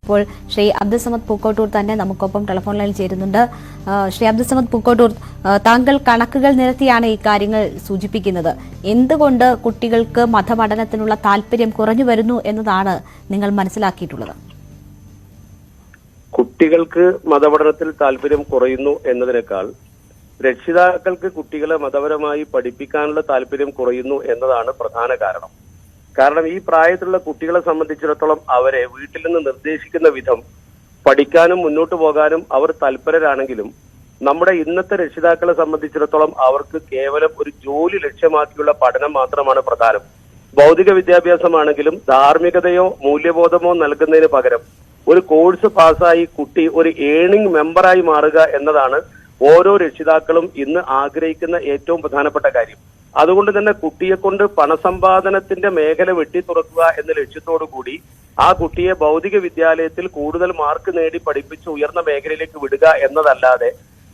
ഇപ്പോൾ ശ്രീ അബ്ദുൽ സമദ് പൂക്കോട്ടൂർ തന്നെ നമുക്കൊപ്പം ടെലിഫോൺ ലൈനിൽ ചേരുന്നുണ്ട്. ശ്രീ അബ്ദുൽ സമദ് പൂക്കോട്ടൂർ, താങ്കൾ കണക്കുകൾ നിരത്തിയാണ് ഈ കാര്യങ്ങൾ സൂചിപ്പിക്കുന്നത്. എന്തുകൊണ്ട് കുട്ടികൾക്ക് മതപഠനത്തിനുള്ള താല്പര്യം കുറഞ്ഞു വരുന്നു എന്നതാണ് നിങ്ങൾ മനസ്സിലാക്കിയിട്ടുള്ളത്? കുട്ടികൾക്ക് മതപഠനത്തിൽ താല്പര്യം കുറയുന്നു എന്നതിനേക്കാൾ രക്ഷിതാക്കൾക്ക് കുട്ടികളെ മതപരമായി പഠിപ്പിക്കാനുള്ള താല്പര്യം കുറയുന്നു എന്നതാണ് പ്രധാന കാരണം. കാരണം ഈ പ്രായത്തിലുള്ള കുട്ടികളെ സംബന്ധിച്ചിടത്തോളം അവരെ വീട്ടിൽ നിന്ന് നിർദ്ദേശിക്കുന്ന വിധം പഠിക്കാനും മുന്നോട്ട് പോകാനും അവർ തൽപരരാണെങ്കിലും നമ്മുടെ ഇന്നത്തെ രക്ഷിതാക്കളെ സംബന്ധിച്ചിടത്തോളം അവർക്ക് കേവലം ഒരു ജോലി ലക്ഷ്യമാക്കിയുള്ള പഠനം മാത്രമാണ് പ്രധാനം. ഭൗതിക വിദ്യാഭ്യാസമാണെങ്കിലും ധാർമ്മികതയോ മൂല്യബോധമോ നൽകുന്നതിന് പകരം ഒരു കോഴ്സ് പാസ്സായി കുട്ടി ഒരു ഏണിംഗ് മെമ്പറായി മാറുക എന്നതാണ് ഓരോ രക്ഷിതാക്കളും ഇന്ന് ആഗ്രഹിക്കുന്ന ഏറ്റവും പ്രധാനപ്പെട്ട കാര്യം. അതുകൊണ്ട് തന്നെ കുട്ടിയെ കൊണ്ട് പണസമ്പാദനത്തിന്റെ മേഖല വെട്ടി തുറക്കുക എന്ന ലക്ഷ്യത്തോടു കൂടി ആ കുട്ടിയെ ഭൗതിക വിദ്യാലയത്തിൽ കൂടുതൽ മാർക്ക് നേടി പഠിപ്പിച്ച് ഉയർന്ന മേഖലയിലേക്ക് വിടുക എന്നതല്ലാതെ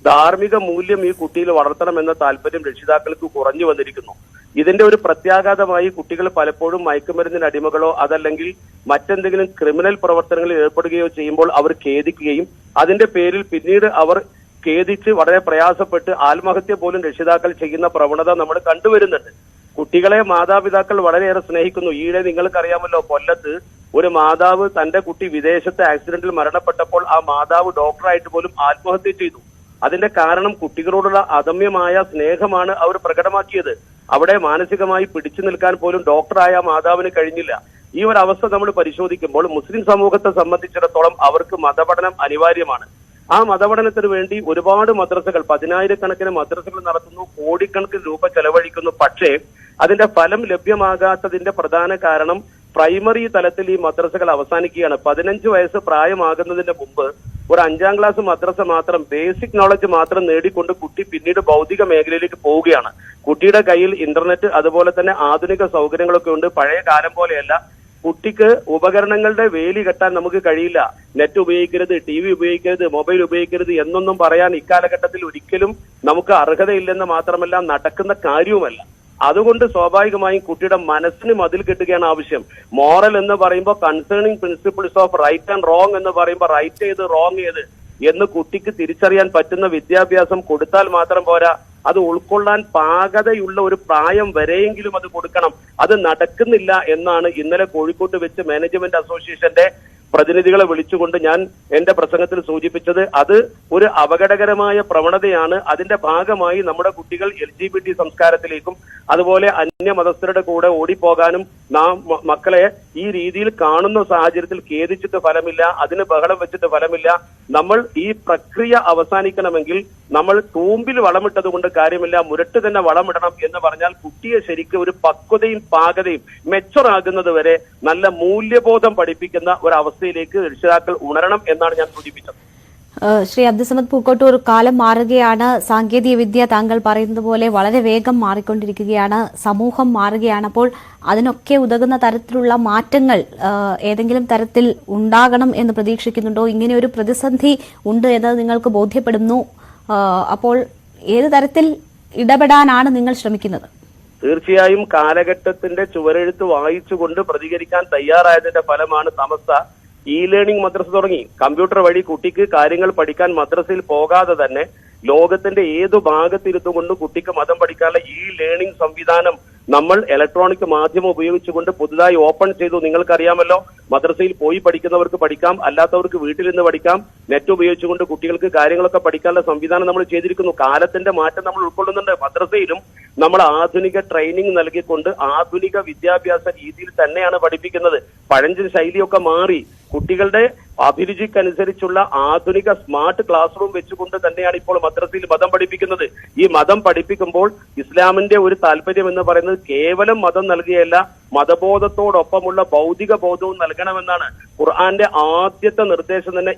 ധാർമ്മിക മൂല്യം ഈ കുട്ടിയിൽ വളർത്തണം എന്ന താല്പര്യം രക്ഷിതാക്കൾക്ക് കുറഞ്ഞു വന്നിരിക്കുന്നു. ഇതിന്റെ ഒരു പ്രത്യാഘാതമായി കുട്ടികൾ പലപ്പോഴും മയക്കുമരുന്നിന് അടിമകളോ അതല്ലെങ്കിൽ മറ്റെന്തെങ്കിലും ക്രിമിനൽ പ്രവർത്തനങ്ങളിൽ ഏർപ്പെടുകയോ ചെയ്യുമ്പോൾ അവർ ഖേദിക്കുകയും അതിന്റെ പേരിൽ പിന്നീട് അവർ ഖേദിച്ച് വളരെ പ്രയാസപ്പെട്ട് ആത്മഹത്യ പോലും രക്ഷിതാക്കൾ ചെയ്യുന്ന പ്രവണത നമ്മൾ കണ്ടുവരുന്നുണ്ട്. കുട്ടികളെ മാതാപിതാക്കൾ വളരെയേറെ സ്നേഹിക്കുന്നു. ഈയിടെ നിങ്ങൾക്കറിയാമല്ലോ, കൊല്ലത്ത് ഒരു മാതാവ് തന്റെ കുട്ടി വിദേശത്തെ ആക്സിഡന്റിൽ മരണപ്പെട്ടപ്പോൾ ആ മാതാവ് ഡോക്ടറായിട്ട് പോലും ആത്മഹത്യ ചെയ്തു. അതിന്റെ കാരണം കുട്ടികളോടുള്ള അദമ്യമായ സ്നേഹമാണ് അവർ പ്രകടമാക്കിയത്. അവിടെ മാനസികമായി പിടിച്ചു നിൽക്കാൻ പോലും ഡോക്ടറായ മാതാവിന് കഴിഞ്ഞില്ല. ഈ ഒരു അവസ്ഥ നമ്മൾ പരിശോധിക്കുമ്പോൾ മുസ്ലിം സമൂഹത്തെ സംബന്ധിച്ചിടത്തോളം അവർക്ക് മതപഠനം അനിവാര്യമാണ്. ആ മതപഠനത്തിന് വേണ്ടി ഒരുപാട് മദ്രസകൾ, 10,000-കണക്കിന് മദ്രസകൾ നടത്തുന്നു, കോടിക്കണക്കിന് രൂപ ചെലവഴിക്കുന്നു. പക്ഷേ അതിന്റെ ഫലം ലഭ്യമാകാത്തതിന്റെ പ്രധാന കാരണം പ്രൈമറി തലത്തിൽ ഈ മദ്രസകൾ അവസാനിക്കുകയാണ്. 15 വയസ്സ് പ്രായമാകുന്നതിന് മുമ്പ് ഒരു 5ാം ക്ലാസ് മദ്രസ മാത്രം, ബേസിക് നോളജ് മാത്രം നേടിക്കൊണ്ട് കുട്ടി പിന്നീട് ഭൗതിക മേഖലയിലേക്ക് പോവുകയാണ്. കുട്ടിയുടെ കയ്യിൽ ഇന്റർനെറ്റ് അതുപോലെ തന്നെ ആധുനിക സൗകര്യങ്ങളൊക്കെ ഉണ്ട്. പഴയ കാലം പോലെയല്ല. കുട്ടിക്ക് ഉപകരണങ്ങളുടെ വേലി കെട്ടാൻ നമുക്ക് കഴിയില്ല. നെറ്റ് ഉപയോഗിക്കരുത്, TV ഉപയോഗിക്കരുത്, മൊബൈൽ ഉപയോഗിക്കരുത് എന്നൊന്നും പറയാൻ ഇക്കാലഘട്ടത്തിൽ ഒരിക്കലും നമുക്ക് അർഹതയില്ലെന്ന് മാത്രമല്ല നടക്കുന്ന കാര്യവുമല്ല. അതുകൊണ്ട് സ്വാഭാവികമായും കുട്ടിയുടെ മനസ്സിന് മതിൽ കെട്ടുകയാണ് ആവശ്യം. മോറൽ എന്ന് പറയുമ്പോൾ concerning principles of right and wrong എന്ന് പറയുമ്പോൾ റൈറ്റ് ഏത് റോങ് ഏത് എന്ന് കുട്ടിക്ക് തിരിച്ചറിയാൻ പറ്റുന്ന വിദ്യാഭ്യാസം കൊടുത്താൽ മാത്രം പോരാ, അത് ഉൾക്കൊള്ളാൻ പാകതയുള്ള ഒരു പ്രായം വരെയെങ്കിലും അത് കൊടുക്കണം. അത് നടക്കുന്നില്ല എന്നാണ് ഇന്നലെ കോഴിക്കോട്ട് വെച്ച് മാനേജ്മെന്റ് അസോസിയേഷന്റെ പ്രതിനിധികളെ വിളിച്ചുകൊണ്ട് ഞാൻ എന്റെ പ്രസംഗത്തിൽ സൂചിപ്പിച്ചത്. അത് ഒരു അപകടകരമായ പ്രവണതയാണ്. അതിന്റെ ഭാഗമായി നമ്മുടെ കുട്ടികൾ LGBT സംസ്കാരത്തിലേക്കും അതുപോലെ അന്യമതസ്ഥരുടെ കൂടെ ഓടിപ്പോകാനും നാം മക്കളെ ഈ രീതിയിൽ കാണുന്ന സാഹചര്യത്തിൽ ഖേദിച്ചിട്ട് ഫലമില്ല, അതിന് ബഹളം വെച്ചിട്ട് ഫലമില്ല. നമ്മൾ ഈ പ്രക്രിയ അവസാനിക്കണമെങ്കിൽ നമ്മൾ തൂമ്പിൽ വളമിട്ടത് കൊണ്ട് കാര്യമില്ല, മുരട്ട് തന്നെ വളമിടണം എന്ന് പറഞ്ഞാൽ കുട്ടിയെ ശരിക്കും ഒരു പക്വതയും പാകതയും മെച്ചുറാകുന്നത് വരെ നല്ല മൂല്യബോധം പഠിപ്പിക്കുന്ന ഒരു അവസ്ഥയിലേക്ക് രക്ഷിതാക്കൾ ഉണരണം എന്നാണ് ഞാൻ സൂചിപ്പിച്ചത്. ശ്രീ അബ്ദുൽ സമദ് പൂക്കോട്ടൂർ, കാലം മാറുകയാണ്, സാങ്കേതിക വിദ്യ താങ്കൾ പറയുന്നത് പോലെ വളരെ വേഗം മാറിക്കൊണ്ടിരിക്കുകയാണ്, സമൂഹം മാറുകയാണ്. അപ്പോൾ അതിനൊക്കെ ഉതകുന്ന തരത്തിലുള്ള മാറ്റങ്ങൾ ഏതെങ്കിലും തരത്തിൽ ഉണ്ടാകണം എന്ന് പ്രതീക്ഷിക്കുന്നുണ്ടോ? ഇങ്ങനെ ഒരു പ്രതിസന്ധി ഉണ്ട് എന്നത് നിങ്ങൾക്ക് ബോധ്യപ്പെടുന്നു. അപ്പോൾ ഏത് തരത്തിൽ ഇടപെടാനാണ് നിങ്ങൾ ശ്രമിക്കുന്നത്? തീർച്ചയായും കാലഘട്ടത്തിന്റെ ചുവരെഴുത്ത് വായിച്ചുകൊണ്ട് പ്രതികരിക്കാൻ തയ്യാറായതിന്റെ ഫലമാണ് സമസ്ത ലേണിംഗ് മദ്രസ തുടങ്ങി. കമ്പ്യൂട്ടർ വഴി കുട്ടിക്ക് കാര്യങ്ങൾ പഠിക്കാൻ മദ്രസയിൽ പോകാതെ തന്നെ ലോകത്തിന്റെ ഏതു ഭാഗത്തിരുത്തുകൊണ്ട് കുട്ടിക്ക് മതം പഠിക്കാനുള്ള ലേണിംഗ് സംവിധാനം നമ്മൾ ഇലക്ട്രോണിക് മാധ്യമം ഉപയോഗിച്ചുകൊണ്ട് പുതുതായി ഓപ്പൺ ചെയ്തു. നിങ്ങൾക്കറിയാമല്ലോ, മദ്രസയിൽ പോയി പഠിക്കുന്നവർക്ക് പഠിക്കാം, അല്ലാത്തവർക്ക് വീട്ടിൽ നിന്ന് പഠിക്കാം. നെറ്റ് ഉപയോഗിച്ചുകൊണ്ട് കുട്ടികൾക്ക് കാര്യങ്ങളൊക്കെ പഠിക്കാനുള്ള സംവിധാനം നമ്മൾ ചെയ്തിരിക്കുന്നു. കാലത്തിന്റെ മാറ്റം നമ്മൾ ഉൾക്കൊള്ളുന്നുണ്ട്. മദ്രസയിലും നമ്മൾ ആധുനിക ട്രെയിനിങ് നൽകിക്കൊണ്ട് ആധുനിക വിദ്യാഭ്യാസ രീതിയിൽ തന്നെയാണ് പഠിപ്പിക്കുന്നത്. പഴഞ്ചൻ ശൈലിയൊക്കെ മാറി കുട്ടികളുടെ അഭിരുചിക്കനുസരിച്ചുള്ള ആധുനിക സ്മാർട്ട് ക്ലാസ് റൂം വെച്ചുകൊണ്ട് തന്നെയാണ് ഇപ്പോൾ മദ്രസയിൽ മതം പഠിപ്പിക്കുന്നത്. ഈ മതം പഠിപ്പിക്കുമ്പോൾ ഇസ്ലാമിന്റെ ഒരു താല്പര്യം എന്ന് പറയുന്നത് കേവലം മതം നൽകുകയല്ല, മതബോധത്തോടൊപ്പമുള്ള ഭൗതിക ബോധവും നൽകണമെന്നാണ്. ഖുർആന്റെ ആദ്യത്തെ നിർദ്ദേശം തന്നെ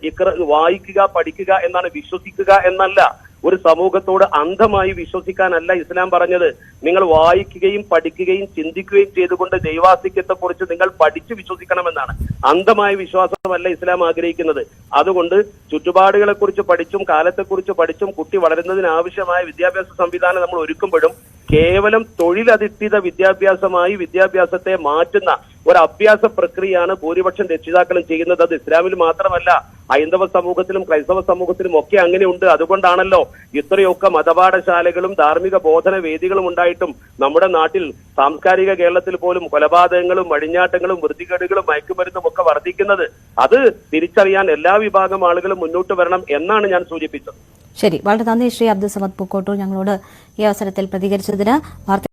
വായിക്കുക, പഠിക്കുക എന്നാണ്, വിശ്വസിക്കുക എന്നല്ല. ഒരു സമൂഹത്തോട് അന്ധമായി വിശ്വസിക്കാനല്ല ഇസ്ലാം പറഞ്ഞത്. നിങ്ങൾ വായിക്കുകയും പഠിക്കുകയും ചിന്തിക്കുകയും ചെയ്തുകൊണ്ട് ദൈവാസ്തിക്യത്തെക്കുറിച്ച് നിങ്ങൾ പഠിച്ചു വിശ്വസിക്കണമെന്നാണ്. അന്ധമായ വിശ്വാസമല്ല ഇസ്ലാം ആഗ്രഹിക്കുന്നത്. അതുകൊണ്ട് ചുറ്റുപാടുകളെ കുറിച്ച് പഠിച്ചും കാലത്തെക്കുറിച്ച് പഠിച്ചും കുട്ടി വളരുന്നതിന് ആവശ്യമായ വിദ്യാഭ്യാസ സംവിധാനം നമ്മൾ ഒരുക്കുമ്പോഴും കേവലം തൊഴിലധിഷ്ഠിത വിദ്യാഭ്യാസമായി വിദ്യാഭ്യാസത്തെ മാറ്റുന്ന ഒരു അഭ്യാസ പ്രക്രിയയാണ് ഭൂരിപക്ഷം രക്ഷിതാക്കളും ചെയ്യുന്നത്. അത് ഇസ്ലാമിൽ മാത്രമല്ല, ഹൈന്ദവ സമൂഹത്തിലും ക്രൈസ്തവ സമൂഹത്തിലും ഒക്കെ അങ്ങനെയുണ്ട്. അതുകൊണ്ടാണല്ലോ ഇത്രയൊക്കെ മതപാഠശാലകളും ധാർമ്മിക ബോധന വേദികളും ഉണ്ടായിട്ടും നമ്മുടെ നാട്ടിൽ സാംസ്കാരിക കേരളത്തിൽ പോലും കൊലപാതകങ്ങളും അഴിഞ്ഞാട്ടങ്ങളും വൃത്തികേടുകളും മയക്കുമരുന്നും ഒക്കെ വർദ്ധിക്കുന്നത്. അത് തിരിച്ചറിയാൻ എല്ലാ വിഭാഗം ആളുകളും മുന്നോട്ട് വരണം എന്നാണ് ഞാൻ സൂചിപ്പിച്ചത്. ശരി, വളരെ നന്ദി ശ്രീ അബ്ദുൾ സമദ് പൂക്കോട്ടൂർ ഞങ്ങളോട് ഈ അവസരത്തിൽ പ്രതികരിച്ചതിന്.